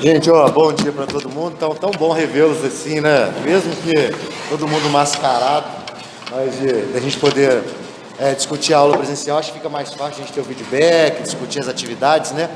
Gente, ó, bom dia para todo mundo. Tão bom revê-los assim, né? Mesmo que todo mundo mascarado, mas da gente poder discutir a aula presencial, acho que fica mais fácil a gente ter o feedback, discutir as atividades, né?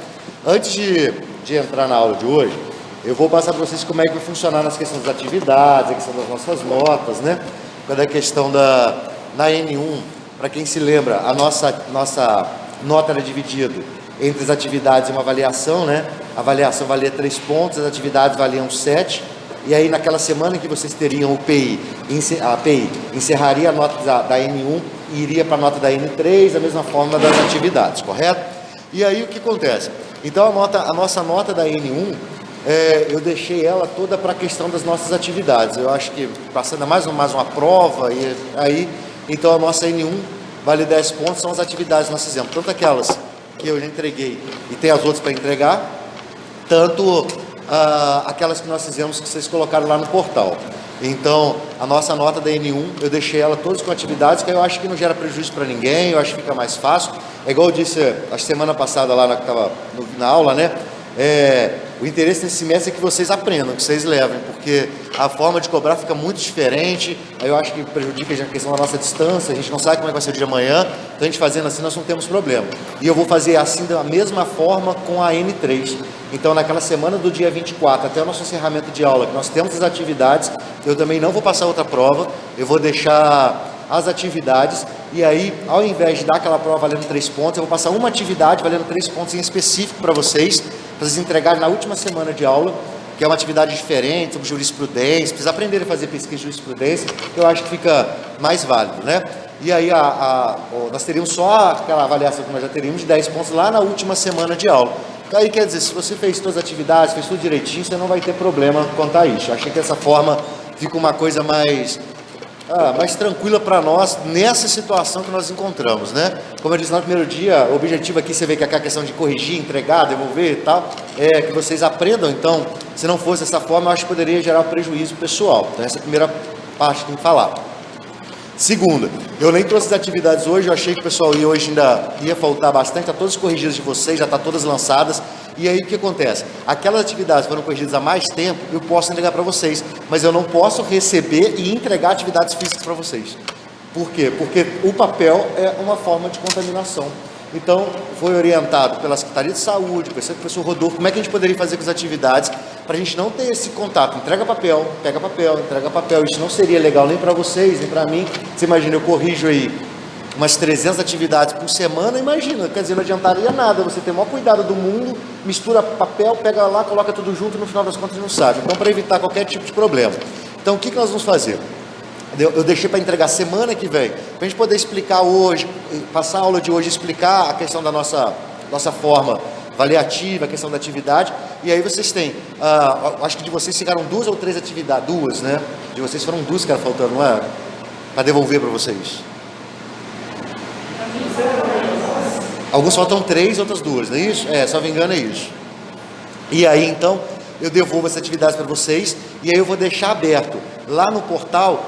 Antes de entrar na aula de hoje, eu vou passar para vocês como é que vai funcionar nas questões das atividades, a questão das nossas notas, né? Quando a questão na N1, para quem se lembra, a nossa nota era dividida entre as atividades e uma avaliação, né? A avaliação valia 3 pontos, as atividades valiam 7, e aí naquela semana que vocês teriam a PI encerraria a nota da N1 e iria para a nota da N3, da mesma forma das atividades, correto? E aí o que acontece? Então a nossa nota da N1, eu deixei ela toda para a questão das nossas atividades. Eu acho que passando mais uma prova, e aí, então a nossa N1 vale 10 pontos, são as atividades que nós fizemos, tanto aquelas que eu já entreguei e tem as outras para entregar, tanto aquelas que nós fizemos que vocês colocaram lá no portal. Então, a nossa nota da N1, eu deixei ela todas com atividades, que eu acho que não gera prejuízo para ninguém, eu acho que fica mais fácil. É igual eu disse a semana passada lá, que estava na aula, né? O interesse nesse semestre é que vocês aprendam, que vocês levem, porque a forma de cobrar fica muito diferente, aí eu acho que prejudica a questão da nossa distância, a gente não sabe como é que vai ser o dia de amanhã, então a gente fazendo assim nós não temos problema. E eu vou fazer assim da mesma forma com a N3. Então naquela semana do dia 24 até o nosso encerramento de aula, que nós temos as atividades, eu também não vou passar outra prova, eu vou deixar as atividades, e aí ao invés de dar aquela prova valendo 3 pontos, eu vou passar uma atividade valendo 3 pontos em específico para vocês entregarem na última semana de aula, que é uma atividade diferente, sobre jurisprudência, vocês aprenderem a fazer pesquisa de jurisprudência, eu acho que fica mais válido, né? E aí nós teríamos só aquela avaliação que nós já teríamos de 10 pontos lá na última semana de aula. Então aí quer dizer, se você fez todas as atividades, fez tudo direitinho, você não vai ter problema quanto a isso. Eu achei que dessa forma fica uma coisa mais tranquila para nós nessa situação que nós encontramos, né? Como eu disse no primeiro dia, o objetivo aqui, você vê que é a questão de corrigir, entregar, devolver e tal, é que vocês aprendam. Então, se não fosse dessa forma, eu acho que poderia gerar prejuízo pessoal. Então, essa é a primeira parte que tem que falar. Segunda, eu nem trouxe as atividades hoje, eu achei que o pessoal hoje ainda ia faltar bastante, está todas corrigidas de vocês, já está todas lançadas. E aí o que acontece? Aquelas atividades foram corrigidas há mais tempo, eu posso entregar para vocês, mas eu não posso receber e entregar atividades físicas para vocês. Por quê? Porque o papel é uma forma de contaminação. Então, foi orientado pela Secretaria de Saúde, pelo professor Rodolfo, como é que a gente poderia fazer com as atividades, para a gente não ter esse contato, entrega papel, pega papel, entrega papel, isso não seria legal nem para vocês, nem para mim. Você imagina, eu corrijo aí umas 300 atividades por semana, imagina, quer dizer, não adiantaria nada, você tem o maior cuidado do mundo, mistura papel, pega lá, coloca tudo junto e no final das contas não sabe. Então, para evitar qualquer tipo de problema. Então, o que nós vamos fazer? Eu deixei para entregar semana que vem, para a gente poder explicar hoje, passar a aula de hoje, explicar a questão da nossa forma avaliativa, a questão da atividade, e aí vocês têm, acho que de vocês ficaram 2 ou 3 atividades, 2, né? De vocês foram 2 que eram faltando, não é? Para devolver para vocês. Alguns faltam 3, outras 2, não é isso? Se não me engano é isso. E aí então, eu devolvo essa atividade para vocês, e aí eu vou deixar aberto lá no portal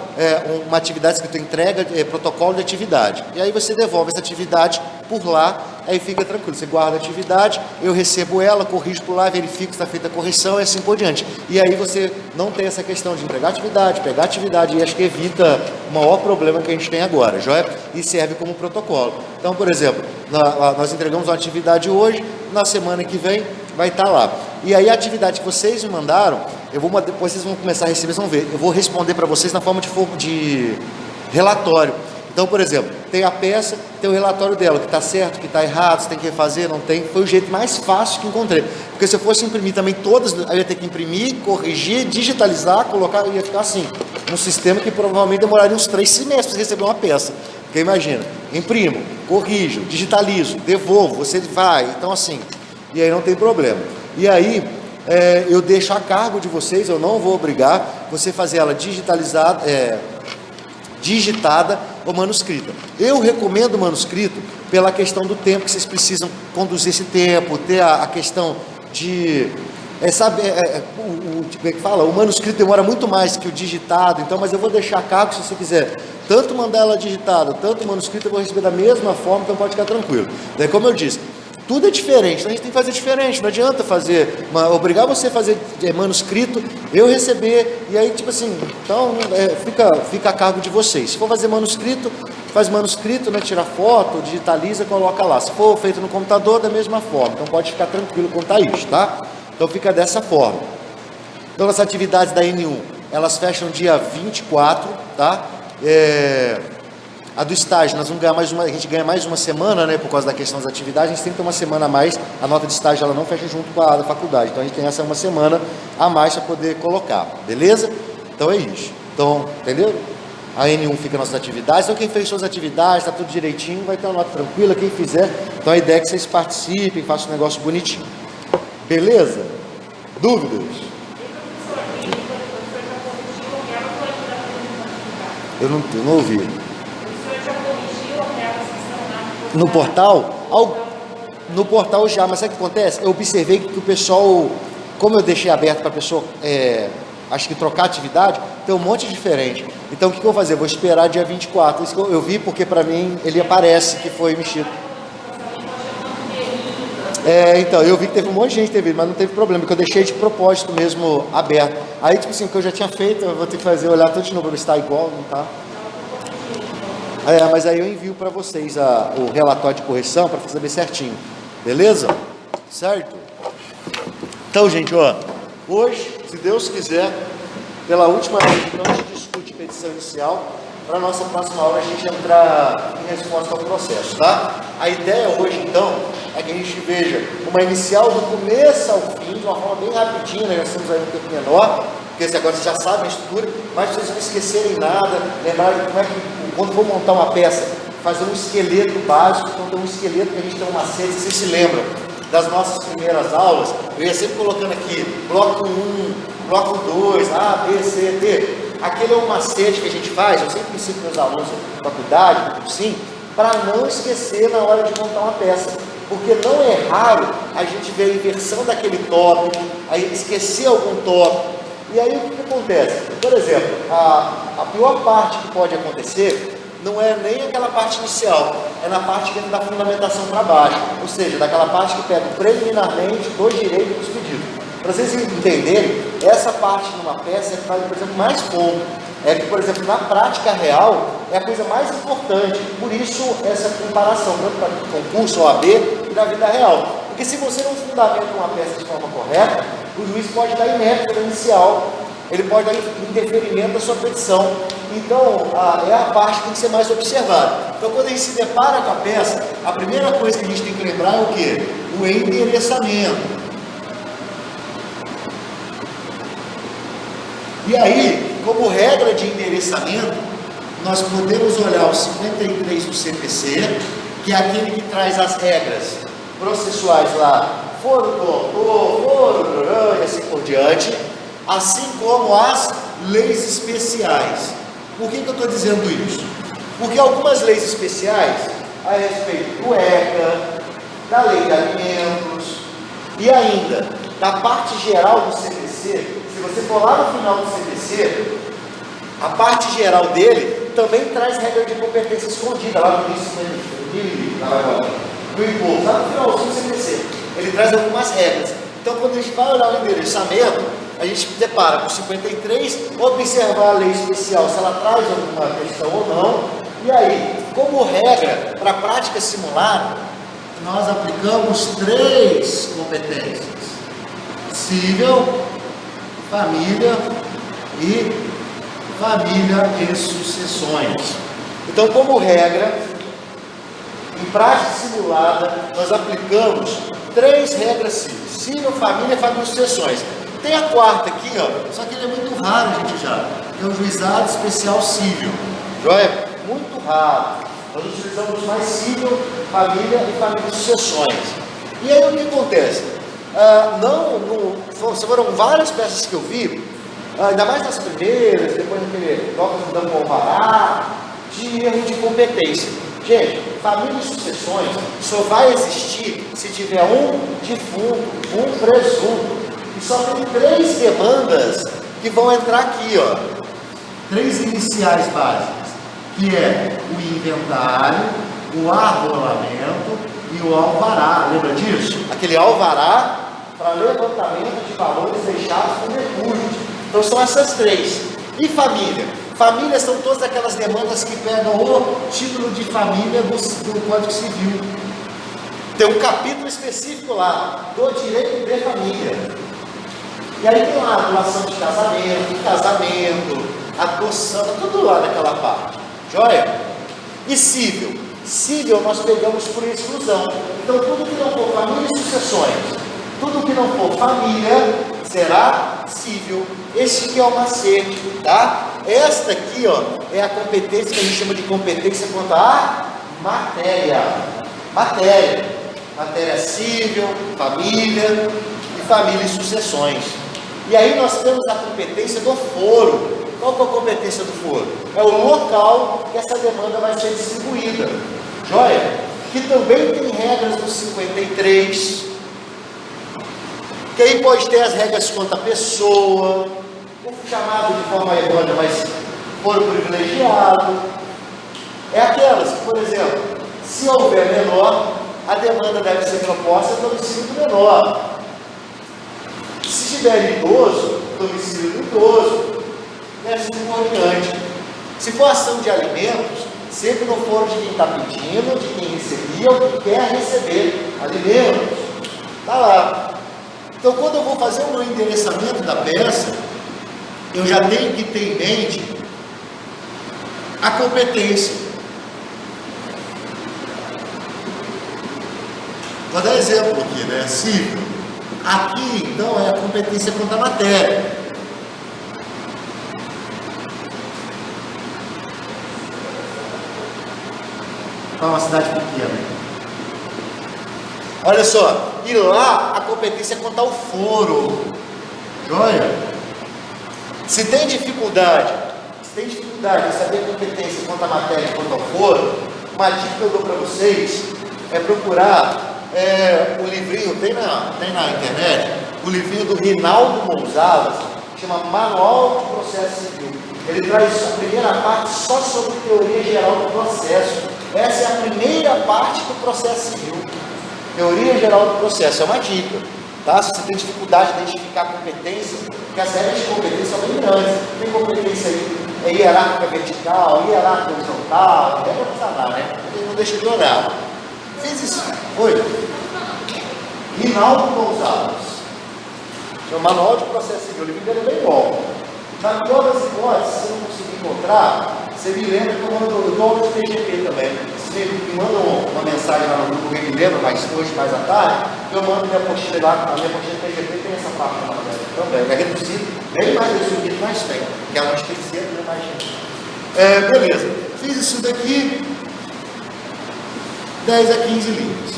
uma atividade escrita entrega, protocolo de atividade. E aí você devolve essa atividade por lá, aí fica tranquilo. Você guarda a atividade, eu recebo ela, corrijo por lá, verifico se está feita a correção e assim por diante. E aí você não tem essa questão de entregar atividade, pegar atividade, e acho que evita o maior problema que a gente tem agora, joia? E serve como protocolo. Então, por exemplo, nós entregamos uma atividade hoje, na semana que vem vai estar lá. E aí a atividade que vocês me mandaram, depois vocês vão começar a receber, vocês vão ver, eu vou responder para vocês na forma de relatório. Então, por exemplo, tem a peça, tem o relatório dela, que está certo, que está errado, se tem que refazer, não tem. Foi o jeito mais fácil que encontrei. Porque se eu fosse imprimir também todas, eu ia ter que imprimir, corrigir, digitalizar, colocar, ia ficar assim, um sistema que provavelmente demoraria uns 3 semestres para receber uma peça. Porque imagina, imprimo, corrijo, digitalizo, devolvo, você vai, então assim, e aí não tem problema. E aí, eu deixo a cargo de vocês, eu não vou obrigar você fazer ela digitalizada, digitada ou manuscrita. Eu recomendo o manuscrito pela questão do tempo que vocês precisam conduzir esse tempo, ter a questão de como é que fala? O manuscrito demora muito mais que o digitado, então, mas eu vou deixar a cargo se você quiser tanto mandar ela digitada, tanto o manuscrito, eu vou receber da mesma forma, então pode ficar tranquilo. Daí, como eu disse, Tudo é diferente, então a gente tem que fazer diferente. Não adianta obrigar você a fazer manuscrito, eu receber, e aí tipo assim, então fica a cargo de vocês. Se for fazer manuscrito, faz manuscrito, né, tira foto, digitaliza, coloca lá. Se for feito no computador, da mesma forma. Então pode ficar tranquilo quanto a isso, tá? Então fica dessa forma. Então as atividades da N1, elas fecham dia 24, tá? A do estágio, nós vamos ganhar a gente ganha mais uma semana, né, por causa da questão das atividades, a gente tem que ter uma semana a mais, a nota de estágio ela não fecha junto com a da faculdade, então a gente tem essa uma semana a mais para poder colocar, beleza? Então é isso, então, entendeu? A N1 fica nas nossas atividades, então quem fez suas atividades, está tudo direitinho, vai ter uma nota tranquila, quem fizer, então a ideia é que vocês participem, façam um negócio bonitinho, beleza? Dúvidas? Eu não ouvi. No portal? No portal já, mas sabe o que acontece? Eu observei que o pessoal, como eu deixei aberto para a pessoa, acho que trocar atividade, tem um monte diferente. Então o que eu vou fazer? Eu vou esperar dia 24. Isso que eu vi porque para mim ele aparece que foi mexido. Então, eu vi que teve um monte de gente que teve, mas não teve problema, porque eu deixei de propósito mesmo aberto. Aí, tipo assim, o que eu já tinha feito, eu vou ter que fazer, olhar tudo de novo para ver se está igual, não está. Mas aí eu envio para vocês o relatório de correção para saber certinho, beleza? Certo? Então, gente, hoje, se Deus quiser, pela última vez, então a gente discute petição inicial, para a nossa próxima aula a gente entrar em resposta ao processo, tá? A ideia hoje, então, é que a gente veja uma inicial do começo ao fim, de uma forma bem rapidinha, né? Nós temos aí um tempo menor, porque agora vocês já sabem a estrutura, mas vocês não esquecerem nada, lembrarem como é que, quando for montar uma peça, fazer um esqueleto básico, então tem um esqueleto que a gente tem um macete, vocês se lembram das nossas primeiras aulas, eu ia sempre colocando aqui, bloco 1, bloco 2, A, B, C, D, aquele é um macete que a gente faz, eu sempre ensino para os alunos da faculdade, sim, para não esquecer na hora de montar uma peça, porque não é raro a gente ver a inversão daquele tópico, aí esquecer algum tópico. E aí o que acontece? Por exemplo, a pior parte que pode acontecer não é nem aquela parte inicial, é na parte que vem da fundamentação para baixo, ou seja, daquela parte que pega preliminarmente dos direitos dos pedidos. Para vocês entenderem, essa parte numa peça é que faz, por exemplo, mais ponto. É que, por exemplo, na prática real, é a coisa mais importante. Por isso, essa comparação, tanto para o concurso, OAB, e na vida real. Porque se você não fundamenta uma peça de forma correta, o juiz pode dar inépcia inicial, ele pode dar indeferimento da sua petição. Então, é a parte que tem que ser mais observada. Então, quando a gente se depara com a peça, a primeira coisa que a gente tem que lembrar é o quê? O endereçamento. E aí, como regra de endereçamento, nós podemos olhar o 53 do CPC, que é aquele que traz as regras processuais lá, foro do autor, e assim por diante, assim como as leis especiais. Por que eu estou dizendo isso? Porque algumas leis especiais, a respeito do ECA, da lei de alimentos, e ainda da parte geral do CPC, se você for lá no final do CPC, a parte geral dele também traz regra de competência escondida, lá no início do imposto, lá no finalzinho do CPC. Ele traz algumas regras. Então, quando a gente vai olhar o endereçamento, a gente se depara com 53, observar a lei especial, se ela traz alguma questão ou não. E aí, como regra, para a prática simulada, nós aplicamos 3 competências: cível, família e sucessões. Então, como regra, em prática simulada, nós aplicamos 3 regras cíveis: cível, família e sucessões. Tem a quarta aqui, só que ele é muito raro, gente, que é o juizado especial cível. Joia? Muito raro. Nós utilizamos mais cível, família e sucessões. E aí o que acontece? Foram várias peças que eu vi, ainda mais nas primeiras, depois daquele Docas mudando com alvará, de erro de competência. Gente, família e sucessões só vai existir se tiver um defunto, um presunto. E só tem 3 demandas que vão entrar aqui, 3 iniciais básicas, que é o inventário, o arrolamento e o alvará, lembra disso? Aquele alvará para levantamento de valores deixados por recursos. Então são essas três. E família? Família são todas aquelas demandas que pegam o título de família do Código Civil. Tem um capítulo específico lá, do direito de família. E aí tem lá a doação de casamento, adoção, tudo lá naquela parte. Joia? E civil? Civil nós pegamos por exclusão. Então tudo que não for família e sucessões, tudo que não for família será civil. Esse aqui é o macete, tá? Esta aqui, ó, é a competência que a gente chama de competência quanto à matéria. Matéria civil, família e sucessões. E aí nós temos a competência do foro. Qual que é a competência do foro? É o local que essa demanda vai ser distribuída. Joia? Que também tem regras do 53. Que aí pode ter as regras quanto à pessoa, o chamado de forma errônea, mas foro privilegiado. É aquelas que, por exemplo, se houver menor, a demanda deve ser proposta a domicílio do menor. Se tiver idoso, domicílio do idoso, e assim por diante. Se for ação de alimentos, sempre no foro de quem está pedindo, de quem recebia ou que quer receber alimentos. Está lá. Então, quando eu vou fazer o meu endereçamento da peça, eu já tenho que ter em mente a competência. Vou dar exemplo aqui, né? Civil. Aqui, então, é a competência quanto à matéria. Para uma cidade pequena. Olha só, e lá a competência é quanto ao foro. Joia? Se tem dificuldade em saber a competência quanto à matéria e quanto ao foro, uma dica que eu dou para vocês é procurar o livrinho, tem na internet, o livrinho do Rinaldo Gonzalez, chama Manual de Processo Civil. Ele traz a primeira parte só sobre teoria geral do processo. Essa é a primeira parte do processo civil. Teoria geral do processo, é uma dica. Tá? Se você tem dificuldade de identificar a competência, porque as regras de competência são bem grandes. Tem competência aí, hierárquica vertical, hierárquica horizontal, regra para falar, né? Não deixa de olhar. Fiz isso. Oi? Rinaldo Gonzalez. É o Manual de Processo Civil. O livro dele é bem bom. Na pior das hipóteses, se você não conseguir encontrar, você me lembra que eu dou de TGP também. Você me manda uma mensagem lá no grupo, alguém me lembra, mas hoje, mais à tarde, eu mando minha apostila lá, a minha apostila TGP tem essa parte lá também. É reduzido, bem mais reduzido que mais tem, que é uma terceira, né, mais gente. Beleza, fiz isso daqui, 10 a 15 linhas.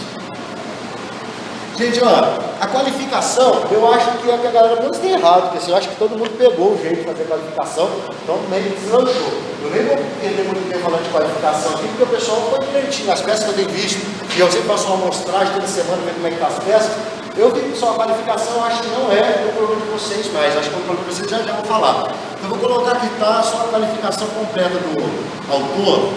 Gente, ó, a qualificação, eu acho que é que a galera não tem errado, porque assim, eu acho que todo mundo pegou o jeito de fazer qualificação, então meio que deslanchou. Eu nem vou perder muito tempo falando de qualificação aqui, porque o pessoal foi direitinho, as peças que eu tenho visto, e eu sempre faço uma amostragem toda semana, ver como é que tá as peças, eu vi que só a qualificação, eu acho que não é o problema de vocês mais, acho que é o problema de vocês já vão falar. Então eu vou colocar aqui, tá, só a qualificação completa do autor.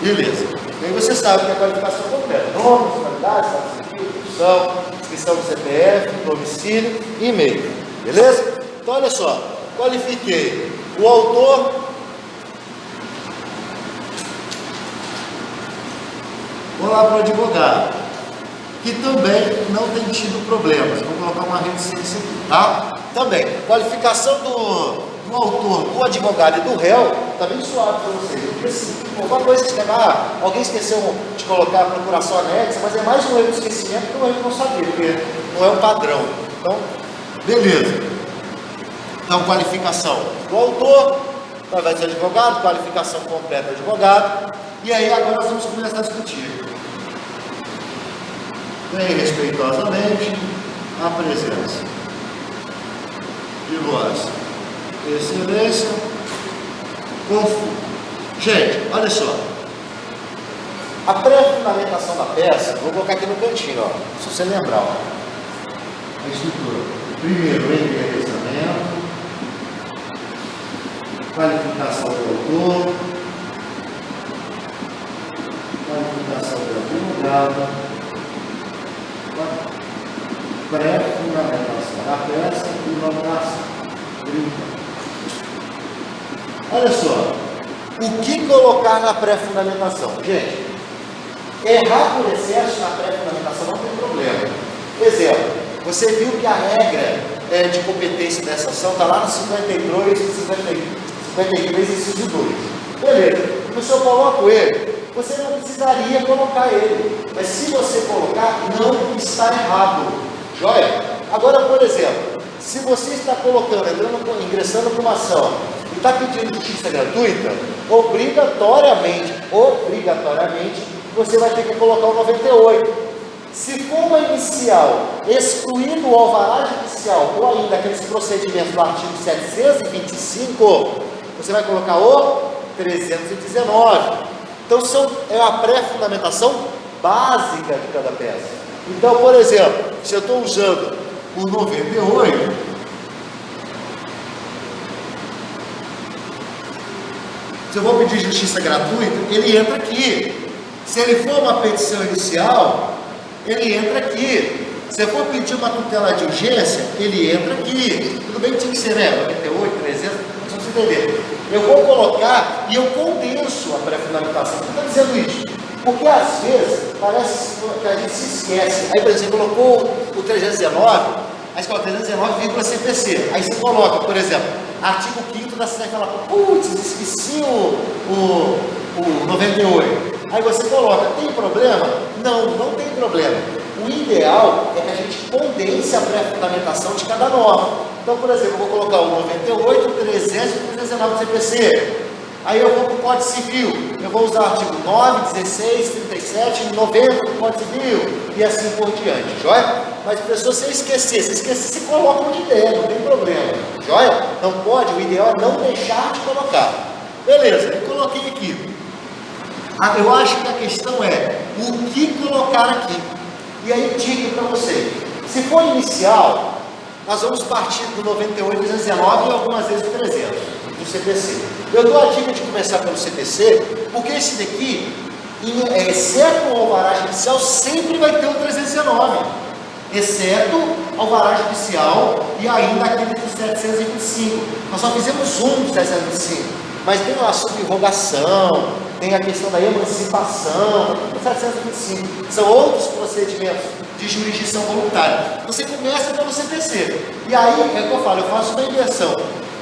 Beleza. E aí você sabe que a qualificação completa. Nome, nacionalidade, estado civil, profissão, inscrição do CPF, domicílio e e-mail. Beleza? Então olha só. Qualifiquei o autor. Vou lá para o advogado, que também não tem tido problemas. Vou colocar uma reticência aqui, tá? Também. Qualificação do autor, do advogado e do réu, está bem suave para vocês. Porque assim, qualquer coisa que você pegar, alguém esqueceu de colocar a procuração anexa, mas é mais um erro de esquecimento que um erro de não saber, porque não é um padrão. Então, beleza. Então, qualificação do autor, através do advogado, qualificação completa do advogado, e aí agora nós vamos começar a discutir. Bem respeitosamente, a presença de voz. Excelência, confuso. Gente, olha só. A pré-fundamentação da peça, vou colocar aqui no cantinho, ó. Se você lembrar, ó. A estrutura. Primeiro, endereçamento. qualificação do autor, qualificação do advogado, pré-fundamentação da peça e notação. Olha só, o que colocar na pré-fundamentação? Gente, errar por excesso na pré-fundamentação não tem problema. Exemplo, você viu que a regra de competência dessa ação está lá no 53, inciso 2. Beleza, o professor coloca ele, você não precisaria colocar ele, mas se você colocar, não está errado. Joia? Agora, por exemplo, se você está colocando, ingressando para uma ação e está pedindo justiça gratuita, obrigatoriamente, você vai ter que colocar o 98. Se for uma inicial, excluindo o alvará judicial ou ainda aqueles procedimentos do artigo 725, você vai colocar o 319. Então, é a pré-fundamentação básica de cada peça. Então, por exemplo, se eu estou usando o 98, se eu vou pedir justiça gratuita, ele entra aqui. Se ele for uma petição inicial, ele entra aqui. Se eu for pedir uma tutela de urgência, ele entra aqui. Tudo bem que tinha que ser, né? 98, 300, só para você entender. Eu vou colocar e eu condenso a pré-fundamentação. Por que eu estou dizendo isso? Porque às vezes parece que a gente se esquece. Aí, por exemplo, você colocou o 319, aí você coloca 319, CPC. Aí você coloca, por exemplo, artigo 5º da CNF, fala, putz, esqueci o 98. Aí você coloca, tem problema? Não, não tem problema. O ideal é que a gente condense a pré-fundamentação de cada norma. Então, por exemplo, eu vou colocar o 98, o 300 e o 319 do CPC. Aí eu vou para o Código Civil, eu vou usar o artigo 9, 16, 37, 90 do Código Civil e assim por diante, joia? Mas, professor, se eu esquecer, se coloca onde der, não tem problema, joia? Não pode, o ideal é não deixar de colocar. Beleza, eu coloquei aqui. Eu acho que a questão é o que colocar aqui. E aí, dica para vocês: se for inicial, nós vamos partir do 98, 219 e algumas vezes do 300, do CPC. Eu dou a dica de começar pelo CPC, porque esse daqui, exceto o alvará judicial, sempre vai ter o 319, exceto o alvará judicial e ainda aquele do 725. Nós só fizemos um do 725, mas tem a subrogação, tem a questão da emancipação, do 725. São outros procedimentos de jurisdição voluntária. Você começa pelo CPC. E aí, é o que eu falo, eu faço uma inversão.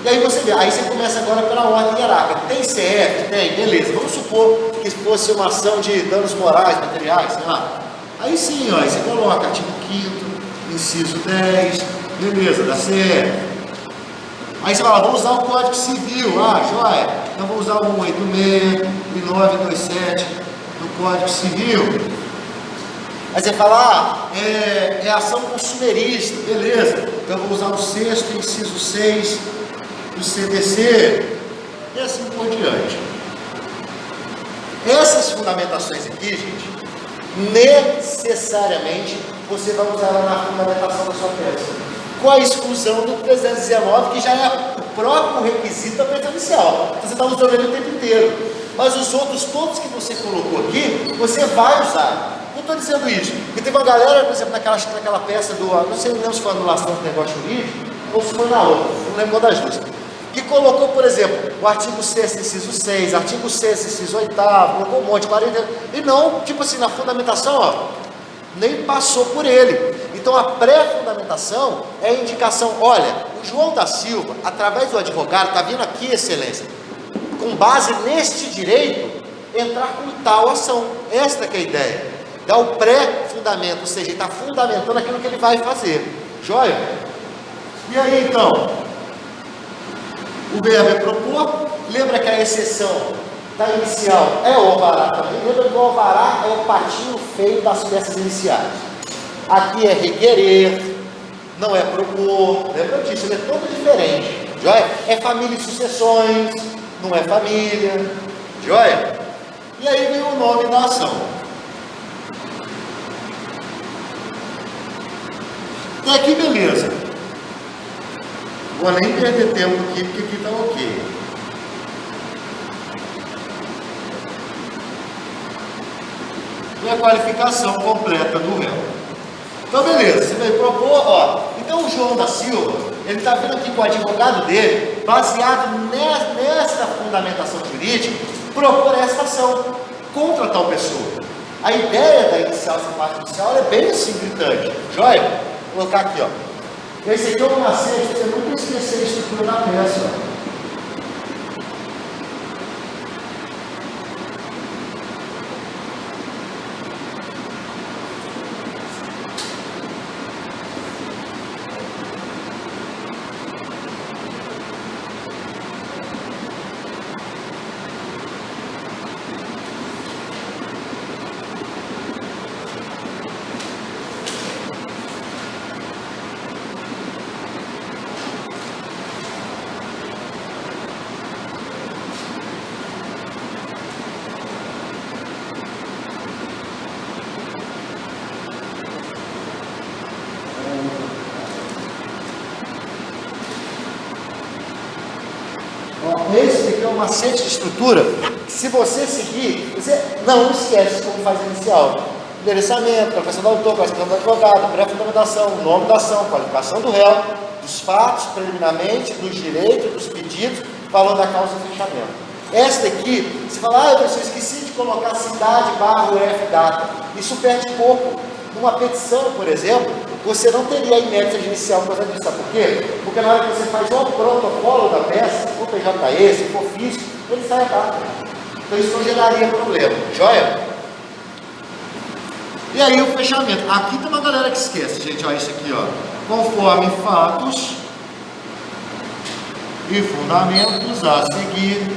E aí você vê, aí você começa agora pela ordem hierárquica. Tem CF? Tem, beleza. Vamos supor que fosse uma ação de danos morais, materiais, sei lá. Aí sim, ó, aí você coloca artigo 5º, inciso 10, beleza, da CF. Aí você fala, vou usar o Código Civil, joia, então vou usar o 186 e 927 do Código Civil. Aí você fala, é ação consumerista, beleza, então eu vou usar o 6º, inciso 6 do CDC, e assim por diante. Essas fundamentações aqui, gente, necessariamente você vai usar ela na fundamentação da sua peça, com a exclusão do 319, que já é o próprio requisito da peça inicial. Então, você está usando ele o tempo inteiro. Mas os outros, todos que você colocou aqui, você vai usar. Não estou dizendo isso, porque teve uma galera, por exemplo, naquela peça do, não sei se foi anulação do negócio jurídico, ou se foi na outra, não lembro qual das duas, que colocou, por exemplo, o artigo 6º, inciso 6, artigo 6º, inciso 8º, colocou um monte, 40, e não, tipo assim, na fundamentação, ó, nem passou por ele. Então, a pré-fundamentação é a indicação, olha, o João da Silva, através do advogado, está vindo aqui, excelência, com base neste direito, entrar com tal ação. Esta que é a ideia. Dá o pré-fundamento, ou seja, ele está fundamentando aquilo que ele vai fazer. Joia? E aí, então, o verbo é propor. Lembra que a exceção da inicial é o alvará também. Lembra que o alvará é o patinho feio das peças iniciais. Aqui é requerer, não é propor. Lembra disso? Ele é todo diferente. Joia? É família e sucessões, não é família. Joia? E aí vem o nome da ação. Até aqui, beleza. Vou nem perder tempo aqui, porque aqui está ok. e a qualificação completa do réu. Então, beleza, você vai propor, ó. Então, o João da Silva, ele está vindo aqui com o advogado dele, baseado nesta fundamentação jurídica, propor esta ação contra tal pessoa. A ideia da inicial sem parte inicial é bem assim, gritante. Joia? Vou colocar aqui, ó. Esse aqui é o macete, você nunca esquecer a estrutura da peça, ó. Esse aqui é um macete de estrutura que, se você seguir, você não esquece como faz inicial. Endereçamento, qualificação do autor, qualificação do advogado, pré-fundamentação, nome da ação, qualificação do réu, dos fatos, preliminarmente, dos direitos, dos pedidos, valor da causa e fechamento. Esta aqui, você fala, eu esqueci de colocar cidade, barra, UF, data. Isso perde pouco. Numa petição, por exemplo, você não teria inédita de inicial por causa disso. Sabe por quê? Porque na hora que você faz o protocolo da peça, se for PJE, se for físico, ele sai errado. Então isso não geraria problema. Joia? E aí o fechamento. Aqui tem uma galera que esquece, gente. Olha isso aqui, ó. Conforme fatos e fundamentos a seguir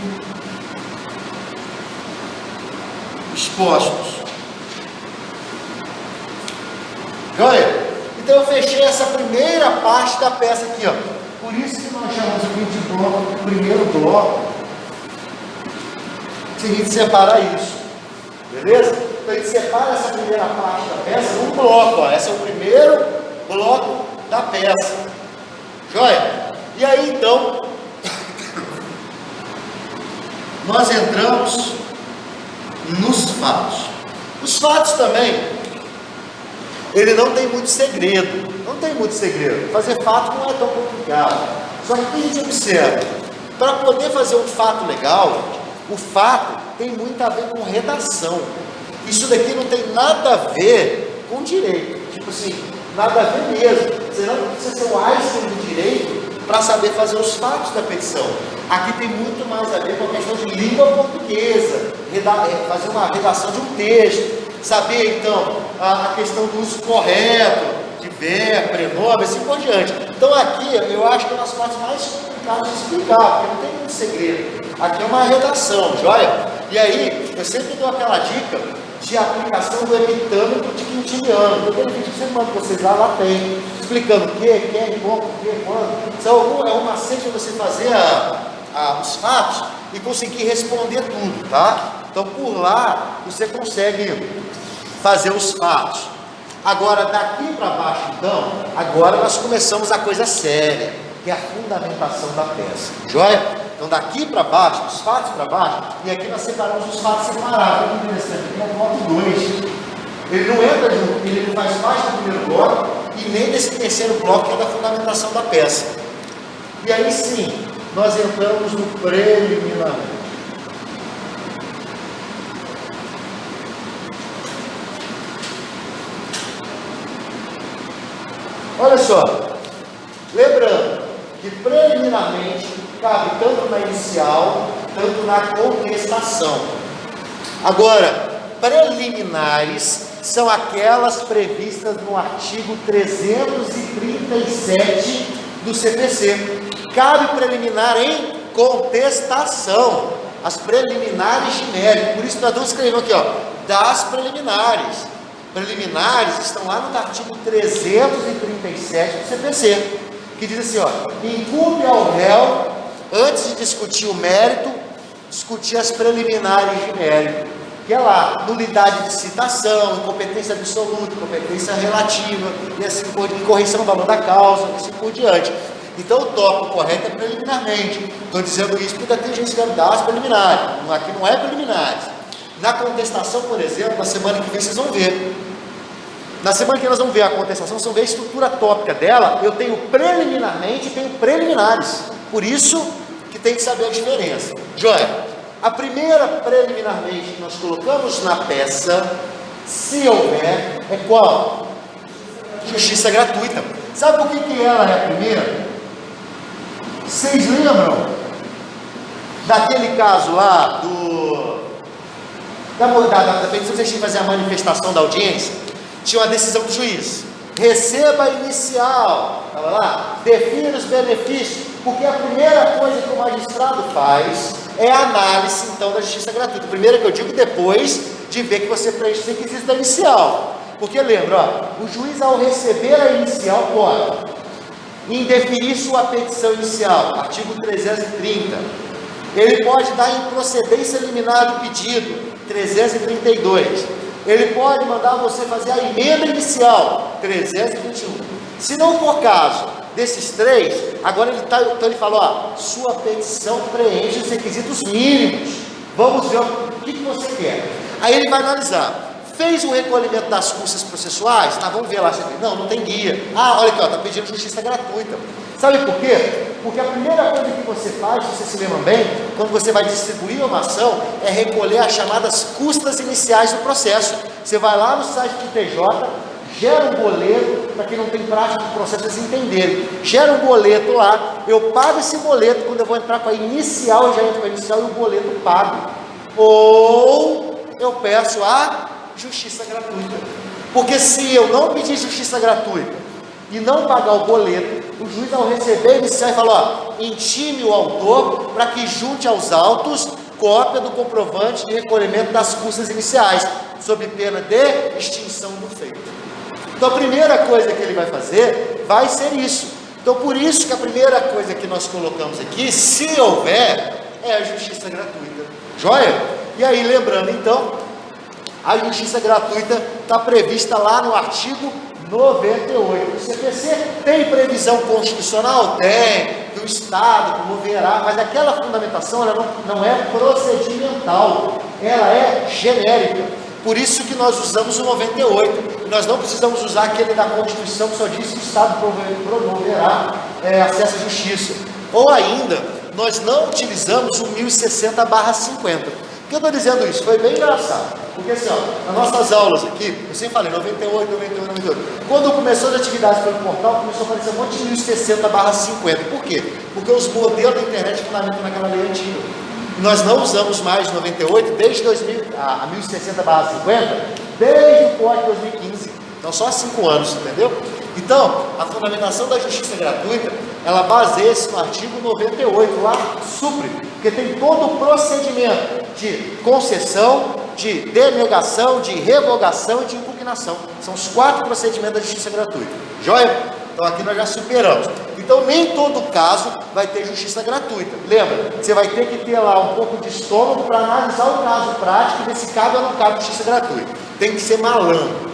expostos. Joia? Então eu fechei essa primeira parte da peça aqui, ó. Por isso que nós chamamos aqui de bloco, o primeiro bloco. Se a gente separar isso, beleza? Então a gente separa essa primeira parte da peça num bloco, ó. Esse é o primeiro bloco da peça. Joia? E aí então, nós entramos nos fatos. Os fatos também, ele não tem muito segredo. Não tem muito segredo. Fazer fato não é tão complicado. Só que o que a gente observa? Para poder fazer um fato legal, o fato tem muito a ver com redação. Isso daqui não tem nada a ver com direito. Tipo assim, nada a ver mesmo. Você não precisa ser o Einstein do direito para saber fazer os fatos da petição. Aqui tem muito mais a ver com a questão de língua portuguesa, fazer uma redação de um texto. Saber, então, a questão do uso correto, de verbo, prenome, assim por diante. Então, aqui, eu acho que é uma das partes mais complicadas de explicar, porque não tem muito segredo. Aqui é uma redação, joia? E aí, eu sempre dou aquela dica de aplicação do heptâmetro de quintiliano. No aquele vídeo que eu mando vocês lá tem, explicando o que, quem, como, o que, quando. Então, é um macete para você fazer os fatos e conseguir responder tudo, tá? Então, por lá, você consegue fazer os fatos. Agora, daqui para baixo, então, agora nós começamos a coisa séria, que é a fundamentação da peça. Joia? Então, daqui para baixo, os fatos para baixo, e aqui nós separamos os fatos separados. Muito interessante, aqui é o bloco 2. Ele não entra junto, ele não faz parte do primeiro bloco, e nem desse terceiro bloco, que é da fundamentação da peça. E aí sim, nós entramos no preliminarmente. Olha só, lembrando que preliminarmente cabe tanto na inicial, tanto na contestação. Agora, preliminares são aquelas previstas no artigo 337 do CPC. Cabe preliminar em contestação, as preliminares de mérito. Por isso nós vamos escrever aqui, ó, das preliminares. Preliminares estão lá no artigo 337 do CPC, que diz assim, ó, incumbe ao réu, antes de discutir o mérito, discutir as preliminares de mérito, que é lá, nulidade de citação, incompetência absoluta, incompetência relativa, e assim, incorreção do valor da causa, e assim por diante. Então o tópico correto é preliminarmente. Estou dizendo isso porque tem gente que dá as preliminares, aqui não é preliminares. Na contestação, por exemplo, na semana que vem vocês vão ver. Na semana que nós vamos ver a contestação, vocês vão ver a estrutura tópica dela. Eu tenho preliminarmente e tenho preliminares. Por isso que tem que saber a diferença. Joia, a primeira preliminarmente que nós colocamos na peça, se houver, é qual? Justiça gratuita. Sabe por que ela é a primeira? Vocês lembram daquele caso lá da petição que vocês tinham que fazer a manifestação da audiência? Tinha uma decisão do juiz. Receba a inicial, estava lá, defina os benefícios, porque a primeira coisa que o magistrado faz é a análise, então, da justiça gratuita. Primeiro que eu digo, depois de ver que você preenche os requisitos da inicial. Porque lembra, ó, o juiz, ao receber a inicial, pode indeferir sua petição inicial, artigo 330. Ele pode dar improcedência liminar do pedido, 332. Ele pode mandar você fazer a emenda inicial, 321. Se não for caso desses três, agora então ele fala, ó, sua petição preenche os requisitos mínimos. Vamos ver o que você quer. Aí ele vai analisar. Fez o recolhimento das custas processuais? Vamos ver lá. Não tem guia. Olha aqui, ó, está pedindo justiça gratuita. Sabe por quê? Porque a primeira coisa que você faz, se você se lembra bem, quando você vai distribuir uma ação, é recolher as chamadas custas iniciais do processo. Você vai lá no site do TJ, gera um boleto, para quem não tem prática do processo, vocês entenderem. Gera um boleto lá, eu pago esse boleto, quando eu vou entrar com a inicial, eu já entro com a inicial e o boleto pago. Ou eu peço a justiça gratuita. Porque se eu não pedir justiça gratuita e não pagar o boleto, o juiz, ao receber a inicial, fala, ó, intime o autor para que junte aos autos cópia do comprovante de recolhimento das custas iniciais, sob pena de extinção do feito. Então a primeira coisa que ele vai fazer vai ser isso. Então por isso que a primeira coisa que nós colocamos aqui, se houver, é a justiça gratuita. Joia? E aí, lembrando então, a justiça gratuita está prevista lá no artigo 98 do CPC. Tem previsão constitucional? Tem, que o Estado promoverá, mas aquela fundamentação ela não é procedimental, ela é genérica. Por isso que nós usamos o 98, nós não precisamos usar aquele da Constituição que só diz que o Estado promoverá acesso à justiça. Ou ainda, nós não utilizamos o 1060/50. Por que eu estou dizendo isso? Foi bem engraçado. Porque assim, ó, nas nossas aulas aqui, eu sempre falei 98, 98, 98. Quando começou as atividades pelo portal, começou a aparecer um monte de 1060/50. Por quê? Porque os modelos da internet fundamentam naquela lei antiga. E nós não usamos mais 98 desde 2000, a 1060/50, desde o Código de 2015. Então só há 5 anos, entendeu? Então, a fundamentação da justiça gratuita, ela baseia-se no artigo 98, lá supre, porque tem todo o procedimento de concessão, de denegação, de revogação e de impugnação. São os 4 procedimentos da justiça gratuita. Joia? Então aqui nós já superamos. Então nem todo caso vai ter justiça gratuita. Lembra? Você vai ter que ter lá um pouco de estômago para analisar o caso prático e ver se cabe ou não cabe justiça gratuita. Tem que ser malandro.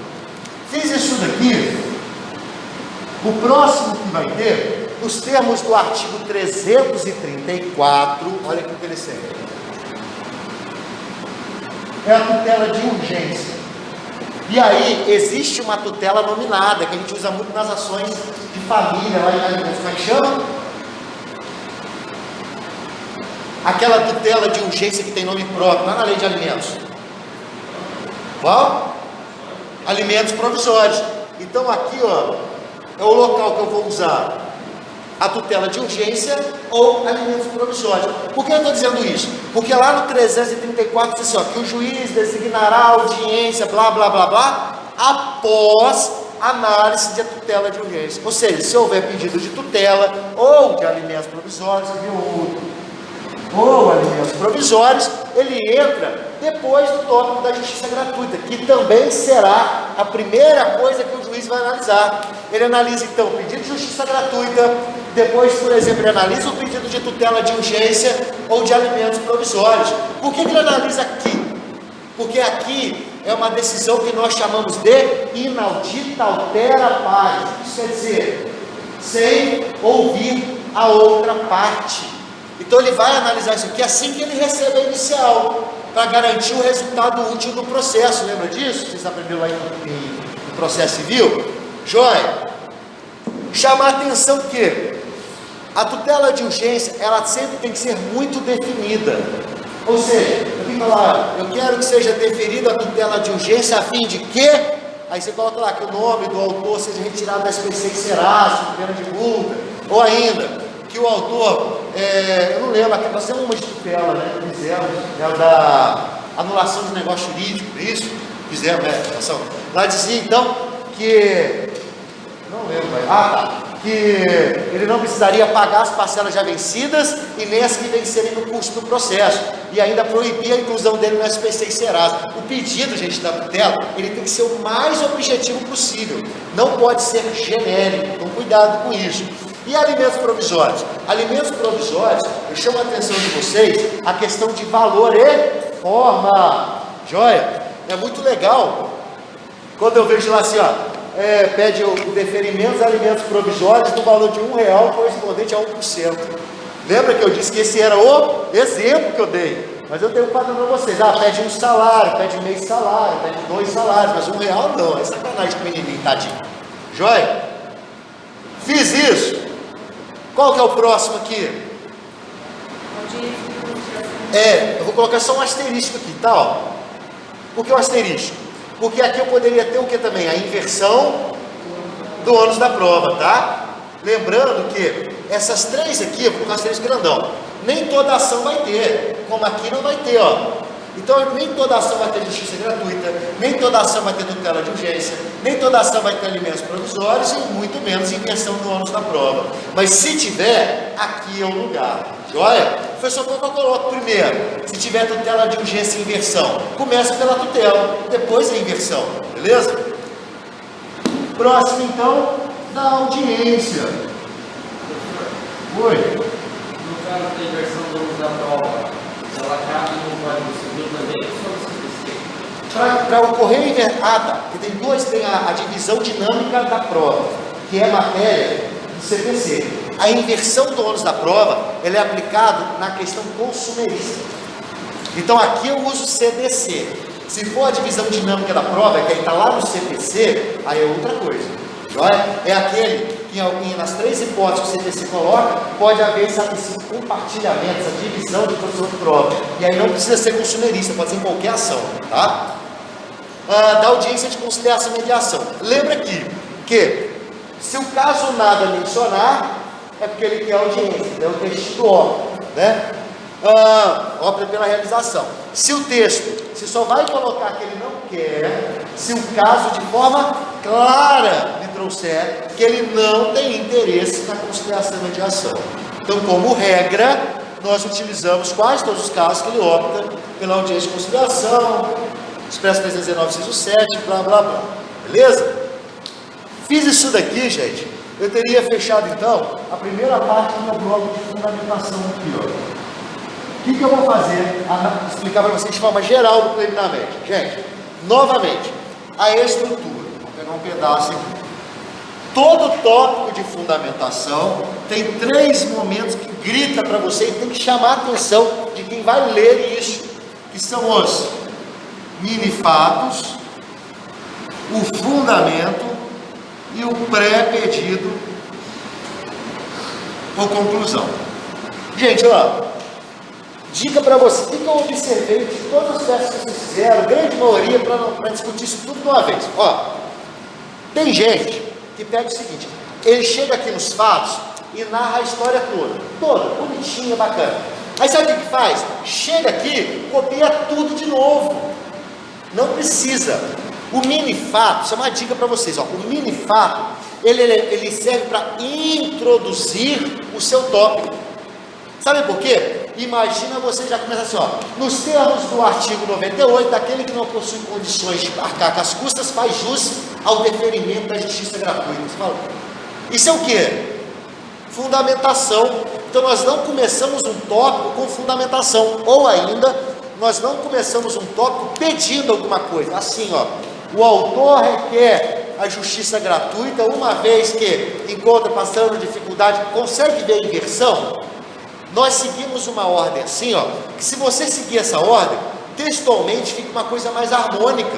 Fiz isso daqui. O próximo que vai ter, nos termos do artigo 334, olha que interessante, é a tutela de urgência. E aí, existe uma tutela nominada, que a gente usa muito nas ações de família, lá em alimentos. Como é que chama? Aquela tutela de urgência que tem nome próprio, lá na lei de alimentos. Qual? Alimentos provisórios. Então aqui, ó, é o local que eu vou usar a tutela de urgência ou alimentos provisórios. Por que eu estou dizendo isso? Porque lá no 334 diz assim, ó, que o juiz designará a audiência, blá, blá, blá, blá, após análise de tutela de urgência. Ou seja, se houver pedido de tutela ou de alimentos provisórios, ou alimentos provisórios, ele entra depois do tópico da justiça gratuita, que também será a primeira coisa que o juiz vai analisar. Ele analisa então o pedido de justiça gratuita, depois, por exemplo, ele analisa o pedido de tutela de urgência ou de alimentos provisórios. Por que ele analisa aqui? Porque aqui é uma decisão que nós chamamos de inaudita altera pars. Isso quer dizer, sem ouvir a outra parte. Então ele vai analisar isso aqui assim que ele recebe a inicial. para garantir o resultado útil do processo. Lembra disso? Vocês aprenderam lá no processo civil? Joia? Chamar a atenção que a tutela de urgência, ela sempre tem que ser muito definida. Ou seja, eu vim falar, eu quero que seja deferida a tutela de urgência a fim de que, aí você coloca lá que o nome do autor seja retirado da SPC e Serasa, pena de multa, ou ainda, que o autor, eu não lembro, aqui nós temos uma de tutela, né, fizemos, é da anulação de negócio jurídico, isso? Fizemos, lá dizia então que, não lembro, que ele não precisaria pagar as parcelas já vencidas e nem as que vencerem no curso do processo, e ainda proibir a inclusão dele no SPC e Serasa. O pedido, gente, da tutela, ele tem que ser o mais objetivo possível, não pode ser genérico, então cuidado com isso. E alimentos provisórios? Alimentos provisórios, eu chamo a atenção de vocês, a questão de valor e forma, joia? É muito legal, quando eu vejo lá assim, pede o deferimento dos alimentos provisórios no valor de R$1 correspondente a 1%. Lembra que eu disse que esse era o exemplo que eu dei? Mas eu tenho um padrão para vocês. Pede um salário, pede meio salário, pede 2 salários, mas R$1 não, é sacanagem com o menininho, tadinho. Joia? Fiz isso. Qual que é o próximo aqui? Eu vou colocar só um asterisco aqui, tá? Ó. Por que o asterisco? Porque aqui eu poderia ter o que também? A inversão do ônus da prova, tá? Lembrando que essas 3 aqui, eu vou colocar asterisco grandão, nem toda ação vai ter, como aqui não vai ter, ó. Então, nem toda ação vai ter justiça gratuita, nem toda ação vai ter tutela de urgência, nem toda ação vai ter alimentos provisórios e muito menos inversão do ônus da prova. Mas se tiver, aqui é o lugar. Joia? Professor, qual que eu coloco primeiro? Se tiver tutela de urgência e inversão, começa pela tutela, depois a inversão, beleza? Próximo, então, da audiência. Oi? No caso da inversão do ônus da prova, ela cabe no Código Civil também ou só no CPC? Para ocorrer porque tem a divisão dinâmica da prova, que é matéria do CPC. A inversão do ônus da prova, ela é aplicada na questão consumerista. Então aqui eu uso CDC. Se for a divisão dinâmica da prova, que aí está lá no CPC, aí é outra coisa. É aquele que nas 3 hipóteses que o CPC coloca, pode haver esse compartilhamento, essa divisão de produção de prova. E aí não precisa ser consumerista, pode ser em qualquer ação, tá? Da audiência de conciliação e mediação. Lembra aqui que se o caso nada mencionar, é porque ele quer audiência, é o texto do óbvio, né? Óbvio pela realização. Se o texto, se só vai colocar que ele não quer, se o caso de forma clara lhe trouxer que ele não tem interesse na conciliação e mediação. Então, como regra, nós utilizamos quase todos os casos que ele opta pela audiência de conciliação, expresso 319, inciso 7, blá blá blá. Beleza? Fiz isso daqui, gente. Eu teria fechado então a primeira parte do meu bloco de fundamentação aqui, ó. O que eu vou fazer? Explicar para vocês de forma geral do preliminarmente. Gente, novamente, a estrutura. Vou pegar um pedaço aqui. Todo tópico de fundamentação tem 3 momentos que grita para você e tem que chamar a atenção de quem vai ler isso, que são os mini-fatos, o fundamento e o pré-pedido ou conclusão. Gente, ó, dica para você, o que eu observei de todos os testes que vocês fizeram, grande maioria, para discutir isso tudo de uma vez. Ó, tem gente que pega o seguinte, ele chega aqui nos fatos e narra a história toda, bonitinha, bacana. Aí sabe o que faz? Chega aqui, copia tudo de novo. Não precisa. O mini-fato, isso é uma dica para vocês, ó. O mini-fato, ele serve para introduzir o seu tópico. Sabe por quê? Imagina você já começa assim, ó. Nos termos do artigo 98, aquele que não possui condições de arcar com as custas faz jus ao deferimento da justiça gratuita. Você fala, isso é o quê? Fundamentação. Então nós não começamos um tópico com fundamentação, ou ainda nós não começamos um tópico pedindo alguma coisa. Assim, ó, o autor requer a justiça gratuita, uma vez que encontra passando dificuldade, consegue ver a inversão? Nós seguimos uma ordem assim, ó, que se você seguir essa ordem, textualmente fica uma coisa mais harmônica.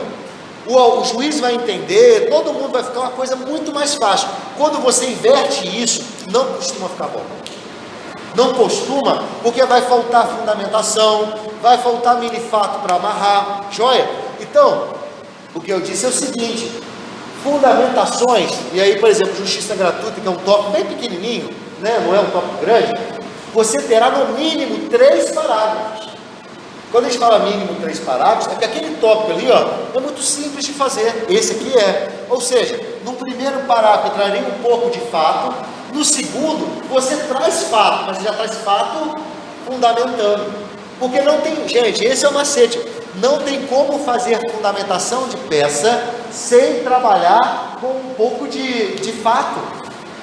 O juiz vai entender, todo mundo vai ficar uma coisa muito mais fácil. Quando você inverte isso, não costuma ficar bom. Não costuma, porque vai faltar fundamentação, vai faltar mini-fato para amarrar, joia? Então, o que eu disse é o seguinte: fundamentações, e aí, por exemplo, justiça gratuita, que é um tópico bem pequenininho, né? Não é um tópico grande, você terá no mínimo 3 parágrafos. Quando a gente fala mínimo 3 parágrafos, é que aquele tópico ali, ó, é muito simples de fazer. Esse aqui é. Ou seja, no primeiro parágrafo eu trarei um pouco de fato, no segundo você traz fato, mas já traz fato fundamentando. Porque não tem, gente, esse é o macete, não tem como fazer fundamentação de peça sem trabalhar com um pouco de fato.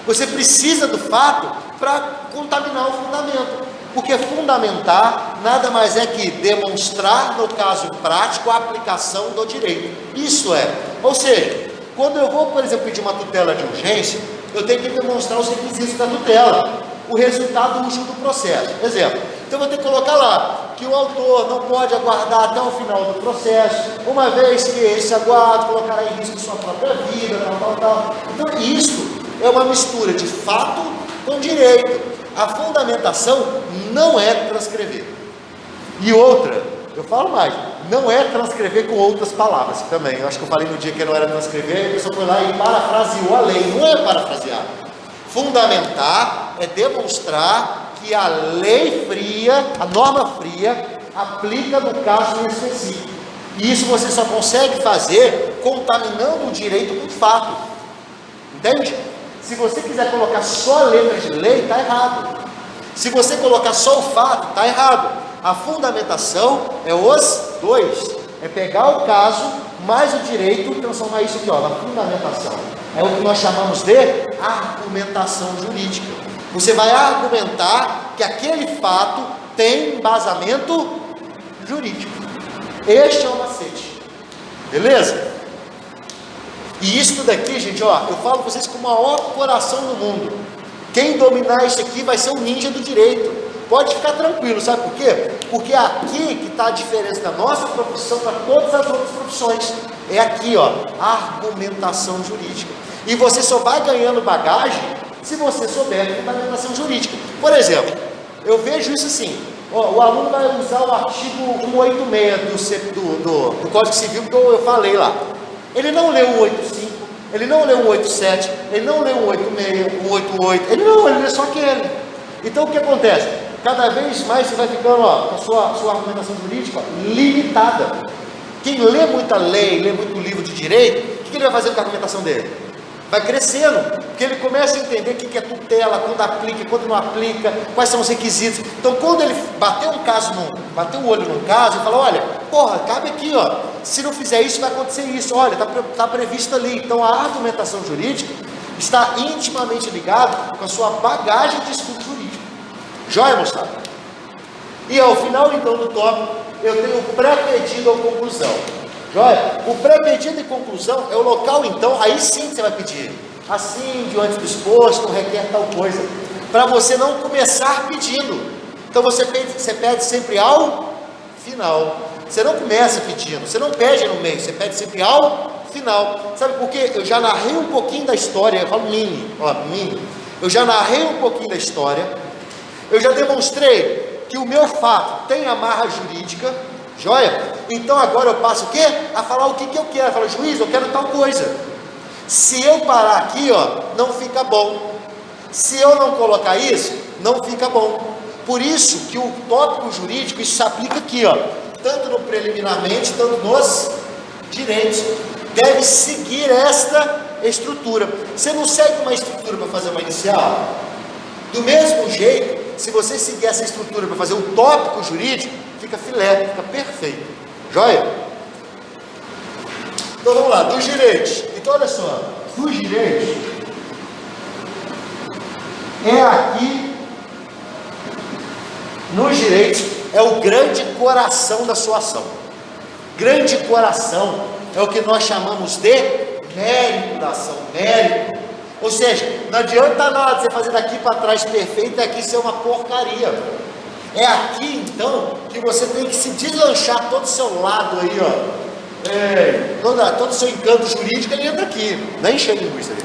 Você precisa do fato para contaminar o fundamento. Porque fundamentar nada mais é que demonstrar, no caso prático, a aplicação do direito. Isso é. Ou seja, quando eu vou, por exemplo, pedir uma tutela de urgência, eu tenho que demonstrar os requisitos da tutela, o resultado útil do processo. Exemplo, então eu vou ter que colocar lá que o autor não pode aguardar até o final do processo, uma vez que esse aguardo colocará em risco sua própria vida, tal. Então isso é uma mistura de fato com direito. A fundamentação não é transcrever. E outra, eu falo mais, não é transcrever com outras palavras também. Eu acho que eu falei no dia que não era transcrever, a pessoa foi lá e parafraseou a lei. Não é parafrasear. Fundamentar é demonstrar que a lei fria, a norma fria, aplica no caso específico. E isso você só consegue fazer contaminando o direito com fato. Entende? Se você quiser colocar só letras de lei, está errado. Se você colocar só o fato, está errado. A fundamentação é os dois. É pegar o caso, mais o direito, e transformar isso aqui, ó, na fundamentação. É o que nós chamamos de argumentação jurídica. Você vai argumentar que aquele fato tem embasamento jurídico. Este é o macete. Beleza? E isso daqui, gente, ó, eu falo para vocês com o maior coração do mundo. Quem dominar isso aqui vai ser um ninja do direito. Pode ficar tranquilo, sabe por quê? Porque é aqui que está a diferença da nossa profissão para todas as outras profissões. É aqui, ó, argumentação jurídica. E você só vai ganhando bagagem se você souber fundamentação jurídica. Por exemplo, eu vejo isso assim, ó, o aluno vai usar o artigo 186 do Código Civil que eu falei lá. Ele não leu o 185, ele não leu o 187, ele não leu o 186, o 188, ele lê só aquele. Então o que acontece? Cada vez mais você vai ficando, ó, com a sua argumentação jurídica limitada. Quem lê muita lei, lê muito livro de direito, o que ele vai fazer com a argumentação dele? Vai crescendo, porque ele começa a entender o que é tutela, quando aplica, quando não aplica, quais são os requisitos. Então quando ele bateu o olho num caso, ele fala, olha, porra, cabe aqui, ó, se não fizer isso vai acontecer isso, olha, está previsto ali. Então a argumentação jurídica está intimamente ligada com a sua bagagem de estudo jurídico. Joia, moçada? E ao final então do tópico, eu tenho o pré-pedido ou conclusão. Joia? O pré-pedido e conclusão é o local, então, aí sim você vai pedir. Assim, diante do exposto, requer tal coisa. Para você não começar pedindo. Então você pede sempre ao final. Você não começa pedindo, você não pede no meio, você pede sempre ao final. Sabe por quê? Eu já narrei um pouquinho da história, eu falo mini. Eu já narrei um pouquinho da história. Eu já demonstrei que o meu fato tem amarra jurídica. Joia? Então agora eu passo o quê? A falar o que eu quero. Eu falo, juiz, eu quero tal coisa. Se eu parar aqui, ó, não fica bom. Se eu não colocar isso, não fica bom. Por isso que o tópico jurídico, isso se aplica aqui, ó, tanto no preliminarmente, tanto nos direitos. Deve seguir esta estrutura. Você não segue uma estrutura para fazer uma inicial? Do mesmo jeito, se você seguir essa estrutura para fazer um tópico jurídico, fica filé, fica perfeito. Joia? Então vamos lá, dos direitos. Então olha só, dos direitos é aqui, nos direitos é o grande coração da sua ação. Grande coração é o que nós chamamos de mérito da ação, mérito. Ou seja, não adianta nada você fazer daqui para trás perfeito e aqui ser uma porcaria. É aqui, então, que você tem que se deslanchar todo o seu lado aí, ó. Todo o seu encanto jurídico, ele entra aqui. Não é encher linguiça ali.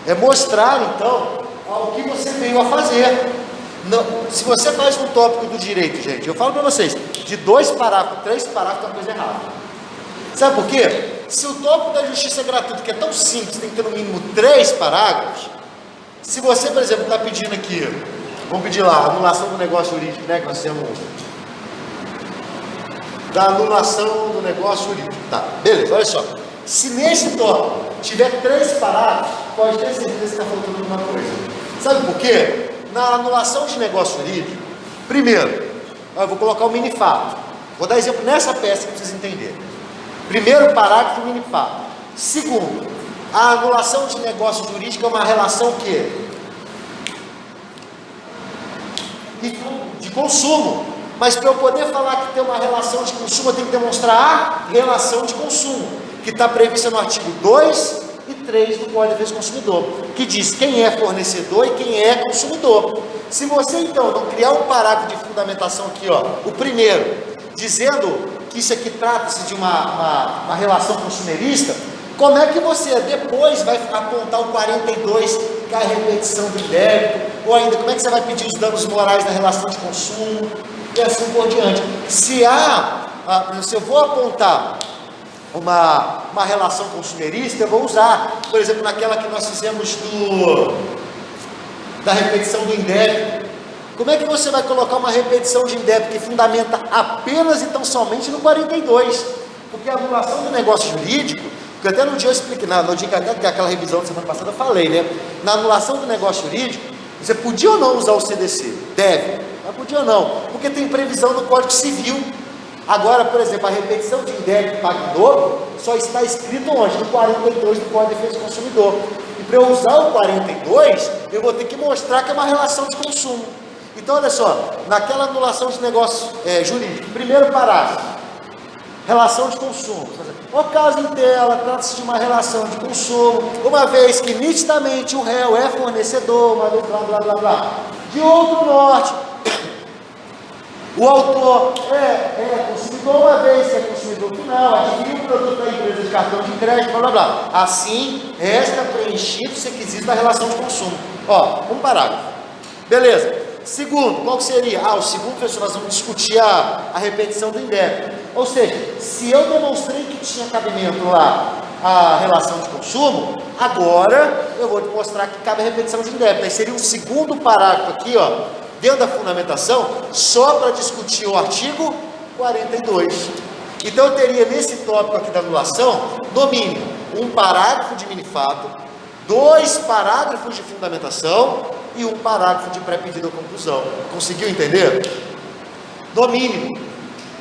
É mostrar, então, o que você veio a fazer. Não, se você faz um tópico do direito, gente, eu falo para vocês, de 2 parágrafos, 3 parágrafos, é uma coisa errada. Sabe por quê? Se o tópico da justiça gratuita, que é tão simples, tem que ter no mínimo 3 parágrafos, se você, por exemplo, está pedindo aqui, vamos pedir lá, anulação do negócio jurídico, né, que nós temos da anulação do negócio jurídico, tá, beleza, olha só, se nesse tópico tiver 3 parágrafos, pode ter certeza que está faltando alguma coisa. Sabe por quê? Na anulação de negócio jurídico, primeiro, eu vou colocar o mini-fato, vou dar exemplo nessa peça que vocês entenderem. Primeiro parágrafo, mini-fato. Segundo, a anulação de negócio jurídico é uma relação que? De consumo. Mas para eu poder falar que tem uma relação de consumo, eu tenho que demonstrar a relação de consumo, que está prevista no artigo 2 e 3 do Código de Defesa do Consumidor, que diz quem é fornecedor e quem é consumidor. Se você então não criar um parágrafo de fundamentação aqui, ó, o primeiro, dizendo que isso aqui trata-se de uma relação consumerista, como é que você depois vai apontar o 42, que é a repetição do débito, ou ainda como é que você vai pedir os danos morais da relação de consumo, e assim por diante. Se eu vou apontar uma relação consumerista, eu vou usar, por exemplo, naquela que nós fizemos da repetição do indébito. Como é que você vai colocar uma repetição de indébito que fundamenta apenas e tão somente no 42? Porque a anulação do negócio jurídico, que até no dia eu expliquei, no dia que aquela revisão da semana passada eu falei, né? Na anulação do negócio jurídico, você podia ou não usar o CDC? Deve, mas podia ou não, porque tem previsão no Código Civil. Agora, por exemplo, a repetição de indébito pago em dobro só está escrito onde? No 42 do Código de Defesa do Consumidor. E para eu usar o 42, eu vou ter que mostrar que é uma relação de consumo. Então, olha só, naquela anulação de negócio jurídico, primeiro parágrafo, relação de consumo. O caso em tela trata-se de uma relação de consumo, uma vez que nitidamente o réu é fornecedor, uma vez blá blá blá blá. De outro norte, o autor é consumidor, uma vez que é consumidor final, adquiriu o produto da empresa de cartão de crédito, blá blá blá. Assim, resta preenchido os requisitos da relação de consumo. Ó, um parágrafo. Beleza. Segundo, qual que seria? O segundo, professor, nós vamos discutir a repetição do indébito. Ou seja, se eu demonstrei que tinha cabimento lá a relação de consumo, agora eu vou te mostrar que cabe a repetição de indébito. Aí seria um segundo parágrafo aqui, ó, dentro da fundamentação, só para discutir o artigo 42. Então eu teria nesse tópico aqui da anulação, no mínimo, um parágrafo de mini-fato, 2 parágrafos de fundamentação e um parágrafo de pré-pedido ou conclusão. Conseguiu entender? No mínimo,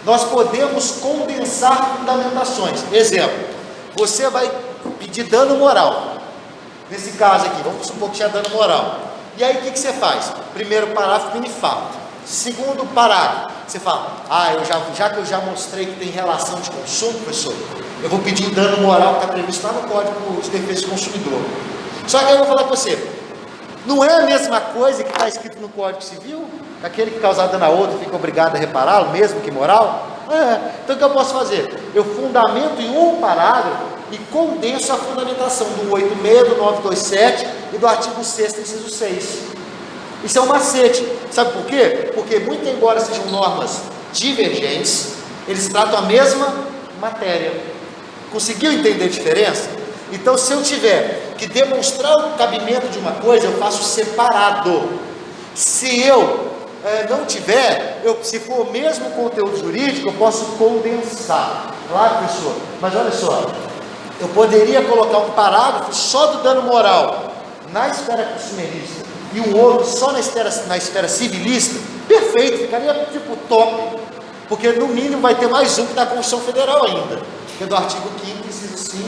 nós podemos condensar fundamentações. Exemplo, você vai pedir dano moral. Nesse caso aqui, vamos supor que tinha dano moral. E aí o que você faz? Primeiro parágrafo, mini-fato. Segundo parágrafo, você fala, já que eu já mostrei que tem relação de consumo, professor, eu vou pedir dano moral que está previsto lá no Código de Defesa do Consumidor. Só que aí eu vou falar com você, não é a mesma coisa que está escrito no Código Civil? Aquele que causar dano a outro fica obrigado a repará-lo, mesmo que moral? Então o que eu posso fazer? Eu fundamento em um parágrafo e condenso a fundamentação do 86, do 927 e do artigo 6º, inciso 6. Isso é um macete. Sabe por quê? Porque, muito embora sejam normas divergentes, eles tratam a mesma matéria. Conseguiu entender a diferença? Então, se eu tiver que demonstrar o cabimento de uma coisa, eu faço separado. Se eu não tiver, se for o mesmo conteúdo jurídico, eu posso condensar. Claro, professor, mas olha só, eu poderia colocar um parágrafo só do dano moral na esfera consumerista e um outro só na esfera civilista, perfeito, ficaria tipo top, porque no mínimo vai ter mais um que da Constituição Federal ainda, que é do artigo 5º, inciso 5,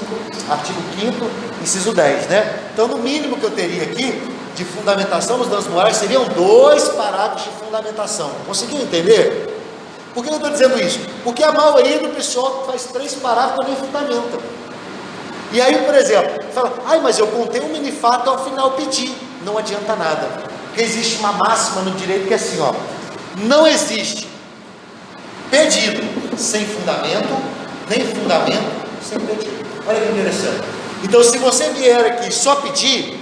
artigo 5º, inciso 10, né? Então, no mínimo que eu teria aqui de fundamentação dos danos morais seriam 2 parágrafos de fundamentação. Conseguiu entender? Por que eu estou dizendo isso? Porque a maioria do pessoal faz 3 parágrafos e nem fundamenta. E aí, por exemplo, fala, mas eu contei um mini-fato ao final pedi. Não adianta nada. Porque existe uma máxima no direito que é assim, ó, Não existe pedido sem fundamento, nem fundamento sem pedido. Olha que interessante. Então, se você vier aqui só pedir,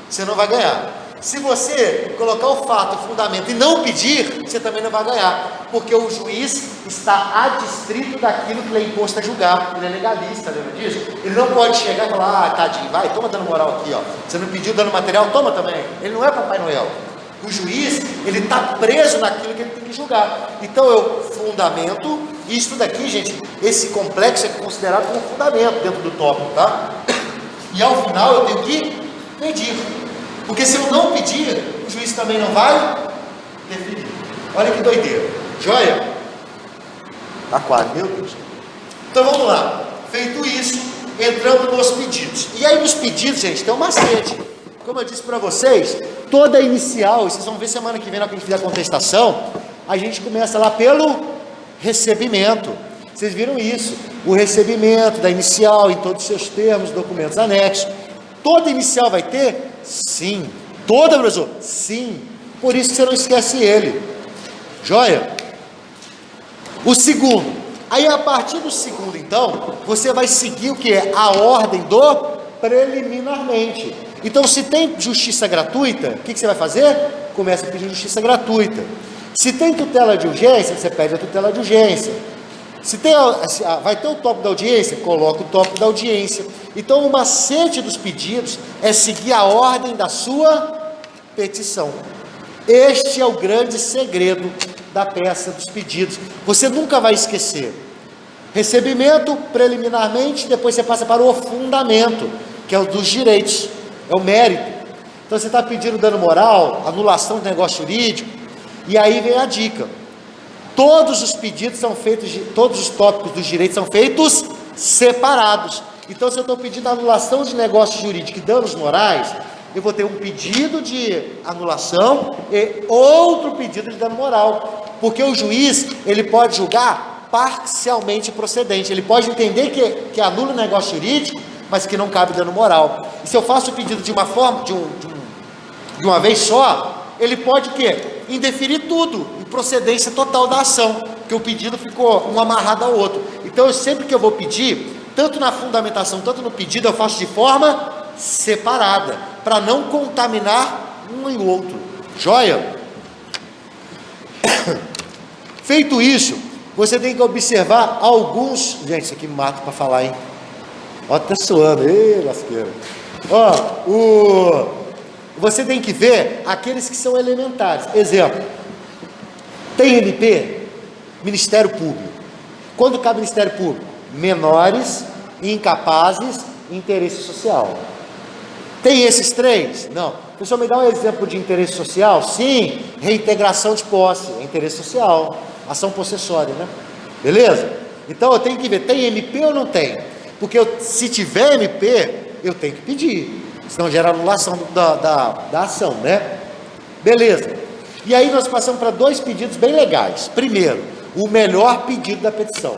você não vai ganhar. Se você colocar o fato, o fundamento e não pedir, você também não vai ganhar, porque o juiz está adstrito daquilo que ele é imposto a julgar. Ele é legalista, lembra disso? Ele não pode chegar e falar: tadinho, vai, toma dando moral aqui, ó. Você não pediu dando material, toma também. Ele não é Papai Noel. O juiz, ele está preso naquilo que ele tem que julgar. Então eu fundamento, e isso daqui, gente, esse complexo é considerado como fundamento dentro do tópico, tá? E ao final eu tenho que pedir. Porque se eu não pedir, o juiz também não vai definir. Olha que doideira. Joia? Tá quase, meu Deus. Então vamos lá. Feito isso, entramos nos pedidos. E aí nos pedidos, gente, tem um macete. Como eu disse para vocês, toda inicial, e vocês vão ver semana que vem na hora que a gente fizer a contestação, a gente começa lá pelo recebimento. Vocês viram isso? O recebimento da inicial em todos os seus termos, documentos anexos. Toda inicial vai ter? Sim. Toda, professor? Sim. Por isso que você não esquece ele. Joia? O segundo. Aí a partir do segundo, então, você vai seguir o que é? A ordem do preliminarmente. Então, se tem justiça gratuita, o que você vai fazer? Começa a pedir justiça gratuita. Se tem tutela de urgência, você pede a tutela de urgência. Se tem, vai ter o tópico da audiência, coloca o tópico da audiência. Então o macete dos pedidos é seguir a ordem da sua petição. Este é o grande segredo da peça dos pedidos. Você nunca vai esquecer. Recebimento, preliminarmente, depois você passa para o fundamento, que é o dos direitos, é o mérito. Então você está pedindo dano moral, anulação de negócio jurídico, e aí vem a dica. Todos os pedidos são feitos, todos os tópicos dos direitos são feitos separados. Então, se eu estou pedindo anulação de negócio jurídico e danos morais, eu vou ter um pedido de anulação e outro pedido de dano moral. Porque o juiz, ele pode julgar parcialmente procedente. Ele pode entender que anula o negócio jurídico, mas que não cabe dano moral. E se eu faço o pedido de uma forma, de uma vez só, ele pode o quê? Indeferir tudo, em procedência total da ação, porque o pedido ficou um amarrado ao outro. Então, sempre que eu vou pedir, tanto na fundamentação, tanto no pedido, eu faço de forma separada, para não contaminar um e o outro. Joia? Feito isso, você tem que observar alguns... Gente, isso aqui me mata para falar, hein? Ó, tá suando, ei, lasqueira. Ó, você tem que ver aqueles que são elementares. Exemplo, tem MP, Ministério Público. Quando cabe Ministério Público? Menores, incapazes, interesse social. Tem esses três? Não. O pessoal me dá um exemplo de interesse social? Sim, reintegração de posse, é interesse social, ação possessória, né? Beleza? Então eu tenho que ver, tem MP ou não tem? Porque se tiver MP, eu tenho que pedir. Senão gera anulação da ação, né? Beleza. E aí nós passamos para dois pedidos bem legais. Primeiro, o melhor pedido da petição.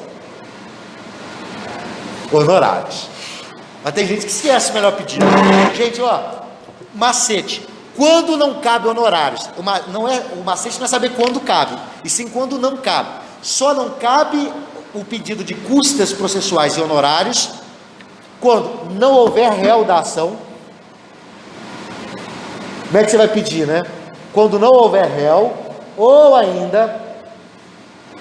Honorários. Mas tem gente que esquece o melhor pedido. Gente, ó, macete. Quando não cabe honorários, o macete não é saber quando cabe, e sim quando não cabe. Só não cabe o pedido de custas processuais e honorários quando não houver réu da ação. Como é que você vai pedir, né? Quando não houver réu, ou ainda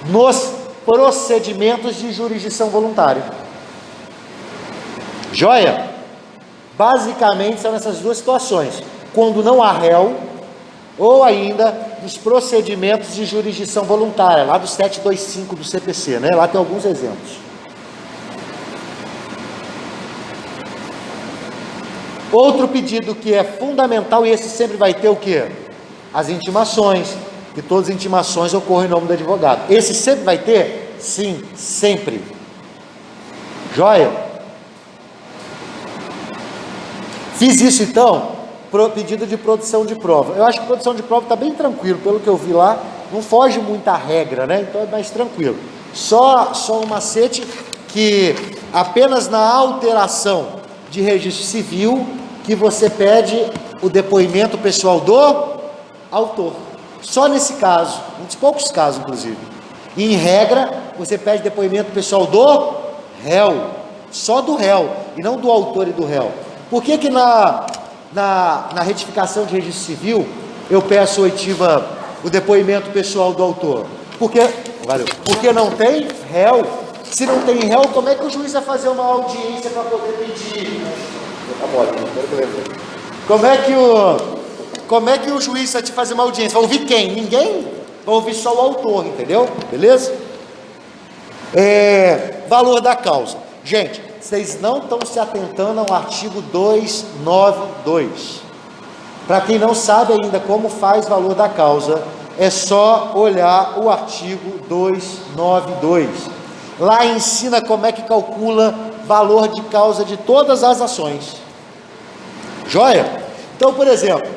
nos procedimentos de jurisdição voluntária. Joia? Basicamente são essas duas situações. Quando não há réu, ou ainda nos procedimentos de jurisdição voluntária, lá do 725 do CPC, né? Lá tem alguns exemplos. Outro pedido que é fundamental, e esse sempre vai ter o quê? As intimações, que todas as intimações ocorrem em nome do advogado. Esse sempre vai ter? Sim, sempre. Joia? Fiz isso então, pedido de produção de prova. Eu acho que a produção de prova está bem tranquilo, pelo que eu vi lá, não foge muito à regra, né? Então é mais tranquilo. Só um macete que apenas na alteração de registro civil que você pede o depoimento pessoal do autor. Só nesse caso, um dos poucos casos, inclusive. E, em regra, você pede depoimento pessoal do réu, só do réu, e não do autor e do réu. Por que que na retificação de registro civil, eu peço oitiva o depoimento pessoal do autor? Porque não tem réu. Se não tem réu, como é que o juiz vai fazer uma audiência para poder pedir? Tá bom, espero que eu lembrei. Como é que o juiz vai te fazer uma audiência? Vai ouvir quem? Ninguém? Vai ouvir só o autor, entendeu? Beleza? Valor da causa. Gente, vocês não estão se atentando ao artigo 292. Para quem não sabe ainda como faz valor da causa, é só olhar o artigo 292. Lá ensina como é que calcula valor de causa de todas as ações. Joia? Então, por exemplo,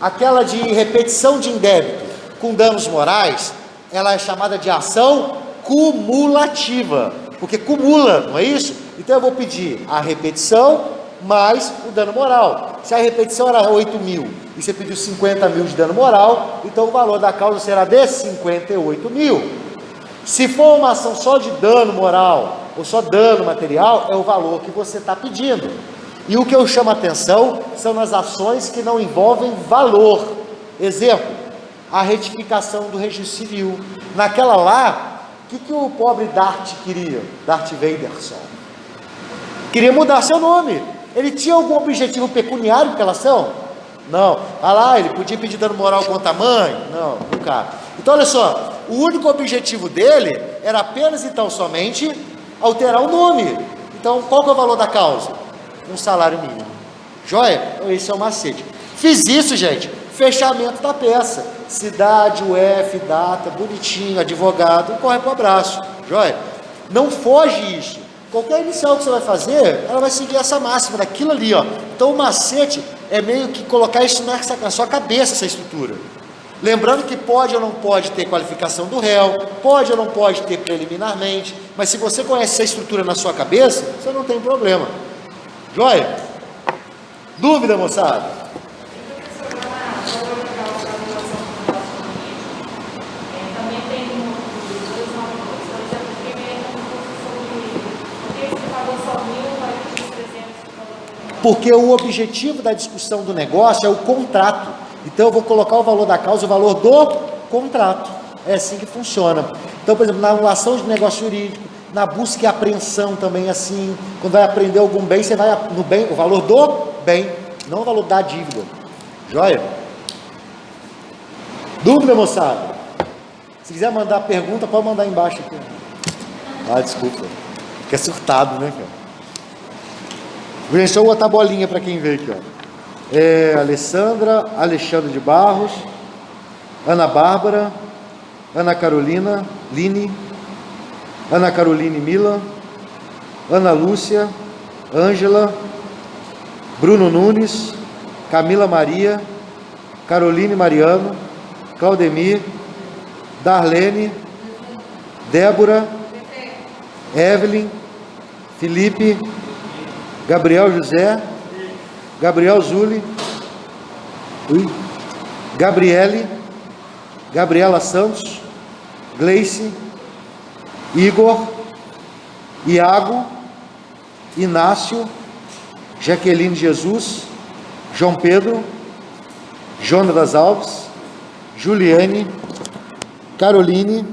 aquela de repetição de indébito com danos morais, ela é chamada de ação cumulativa, porque cumula, não é isso? Então eu vou pedir a repetição mais o dano moral. Se a repetição era 8 mil e você pediu 50 mil de dano moral, então o valor da causa será de 58 mil. Se for uma ação só de dano moral ou só dano material, é o valor que você está pedindo. E o que eu chamo a atenção são nas ações que não envolvem valor. Exemplo, a retificação do registro civil. Naquela lá, o que o pobre Darth queria? Darth Vaderson queria mudar seu nome. Ele tinha algum objetivo pecuniário com aquela ação? Não. Ah lá, ele podia pedir dano moral contra a mãe? Não, nunca. Então olha só, o único objetivo dele era apenas então somente alterar o nome. Então qual que é o valor da causa? Um salário mínimo. Joia? Esse é o macete. Fiz isso, gente, fechamento da peça, cidade, UF, data, bonitinho, advogado, corre para o abraço. Joia? Não foge isso. Qualquer inicial que você vai fazer, ela vai seguir essa máxima daquilo ali, ó. Então o macete é meio que colocar isso na sua cabeça, essa estrutura. Lembrando que pode ou não pode ter qualificação do réu, pode ou não pode ter preliminarmente, mas se você conhece essa estrutura na sua cabeça, você não tem problema. Joia? Dúvida, moçada? Porque o objetivo da discussão do negócio é o contrato. Então eu vou colocar o valor da causa, o valor do contrato. É assim que funciona. Então, por exemplo, na anulação de negócio jurídico, na busca e apreensão também assim, quando vai apreender algum bem, você vai no bem, o valor do bem, não o valor da dívida. Joia? Dúvida, moçada? Se quiser mandar pergunta, pode mandar embaixo aqui. Ah, desculpa. Fica surtado, né, cara? Vou só botar a bolinha para quem vê aqui, ó. Alessandra, Alexandre de Barros, Ana Bárbara, Ana Carolina, Line, Ana Caroline Mila, Ana Lúcia, Ângela, Bruno Nunes, Camila Maria, Caroline Mariano, Claudemir, Darlene, Débora, Evelyn, Felipe, Gabriel José, Gabriel Zuli, Gabriele, Gabriela Santos, Gleice, Igor, Iago, Inácio, Jaqueline Jesus, João Pedro, Jonas Alves, Juliane, Caroline,